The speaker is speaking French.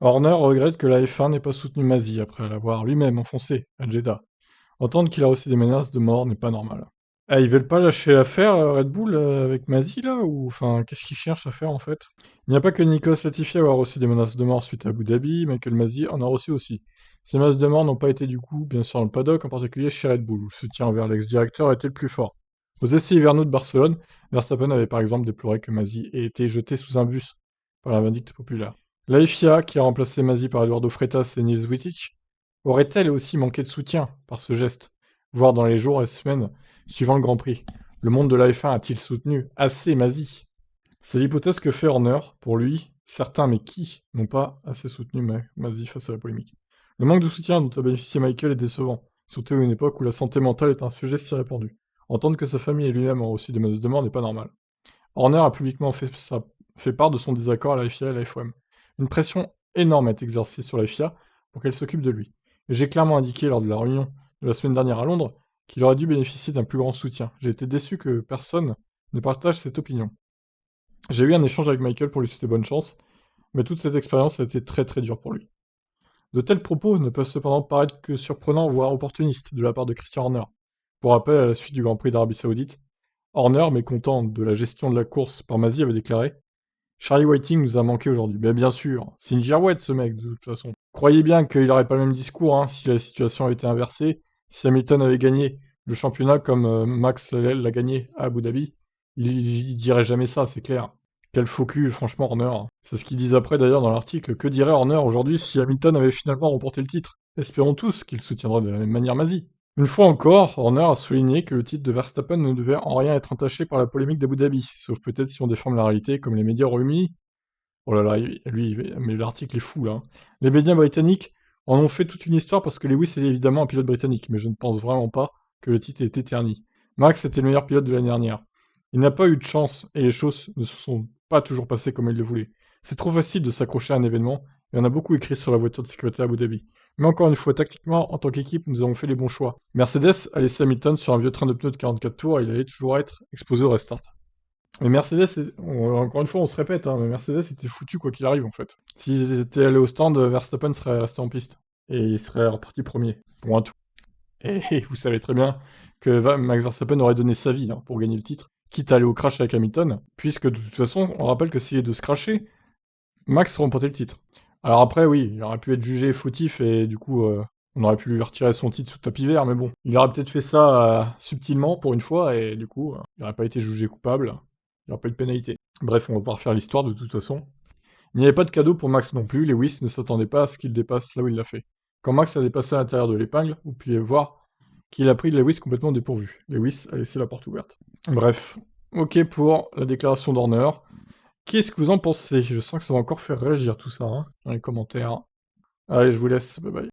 Horner regrette que la F1 n'ait pas soutenu Masi après l'avoir lui-même enfoncé à Jeddah. Entendre qu'il a reçu des menaces de mort n'est pas normal. Ah, ils veulent pas lâcher l'affaire, Red Bull, avec Masi, là? Ou, enfin, qu'est-ce qu'ils cherchent à faire, en fait? Il n'y a pas que Nicolas Latifi à avoir reçu des menaces de mort suite à Abu Dhabi, Michael Masi en a reçu aussi. Ces menaces de mort n'ont pas été du coup, bien sûr, dans le paddock, en particulier chez Red Bull, où le soutien envers l'ex-directeur était le plus fort. Aux essais hivernaux de Barcelone, Verstappen avait par exemple déploré que Masi ait été jeté sous un bus par la vindicte populaire. La FIA, qui a remplacé Masi par Eduardo Freitas et Nils Wittich, aurait-elle aussi manqué de soutien par ce geste, voire dans les jours et semaines suivant le Grand Prix? Le monde de la F1 a-t-il soutenu assez Masi? C'est l'hypothèse que fait Horner. Pour lui, certains, mais qui, n'ont pas assez soutenu Masi face à la polémique. Le manque de soutien dont a bénéficié Michael est décevant, surtout à une époque où la santé mentale est un sujet si répandu. Entendre que sa famille et lui-même ont reçu des menaces de mort n'est pas normal. Horner a publiquement fait part de son désaccord à la FIA et à la FOM. Une pression énorme est exercée sur la FIA pour qu'elle s'occupe de lui. Et j'ai clairement indiqué lors de la réunion de la semaine dernière à Londres qu'il aurait dû bénéficier d'un plus grand soutien. J'ai été déçu que personne ne partage cette opinion. J'ai eu un échange avec Michael pour lui souhaiter bonne chance, mais toute cette expérience a été très très dure pour lui. De tels propos ne peuvent cependant paraître que surprenants, voire opportunistes, de la part de Christian Horner. Pour rappel, à la suite du Grand Prix d'Arabie Saoudite, Horner, mécontent de la gestion de la course par Masi, avait déclaré: Charlie Whiting nous a manqué aujourd'hui. Mais bien sûr, c'est une girouette ce mec, de toute façon. Croyez bien qu'il n'aurait pas le même discours si la situation avait été inversée, si Hamilton avait gagné le championnat comme Max l'a gagné à Abu Dhabi. Il dirait jamais ça, c'est clair. Quel faux cul, franchement, Horner. C'est ce qu'ils disent après d'ailleurs dans l'article. Que dirait Horner aujourd'hui si Hamilton avait finalement remporté le titre? Espérons tous qu'il soutiendra de la même manière Masi. Une fois encore, Horner a souligné que le titre de Verstappen ne devait en rien être entaché par la polémique d'Abu Dhabi, sauf peut-être si on déforme la réalité comme les médias royaumes-unis. Oh là là, mais l'article est fou là, hein. Les médias britanniques en ont fait toute une histoire parce que Lewis est évidemment un pilote britannique, mais je ne pense vraiment pas que le titre ait été terni. Max était le meilleur pilote de l'année dernière. Il n'a pas eu de chance et les choses ne se sont pas toujours passées comme il le voulait. C'est trop facile de s'accrocher à un événement, et on a beaucoup écrit sur la voiture de sécurité à Abu Dhabi. Mais encore une fois, tactiquement, en tant qu'équipe, nous avons fait les bons choix. Mercedes a laissé Hamilton sur un vieux train de pneus de 44 tours et il allait toujours être exposé au restart. Mais Mercedes, encore une fois, on se répète, hein, mais Mercedes était foutu quoi qu'il arrive en fait. S'ils étaient allés au stand, Verstappen serait resté en piste. Et il serait reparti premier, pour un tout. Et vous savez très bien que Max Verstappen aurait donné sa vie pour gagner le titre, quitte à aller au crash avec Hamilton, puisque de toute façon, on rappelle que s'il est de se crasher, Max remportait le titre. Alors après, oui, il aurait pu être jugé fautif et du coup, on aurait pu lui retirer son titre sous tapis vert, mais bon. Il aurait peut-être fait ça subtilement pour une fois et du coup, il n'aurait pas été jugé coupable. Il n'y aurait pas eu de pénalité. Bref, on va pas refaire l'histoire de toute façon. Il n'y avait pas de cadeau pour Max non plus, Lewis ne s'attendait pas à ce qu'il dépasse là où il l'a fait. Quand Max a dépassé à l'intérieur de l'épingle, vous pouvez voir qu'il a pris Lewis complètement dépourvu. Lewis a laissé la porte ouverte. Bref, ok pour la déclaration d'Horner. Qu'est-ce que vous en pensez? Je sens que ça va encore faire réagir tout ça, hein, dans les commentaires. Allez, je vous laisse, bye bye.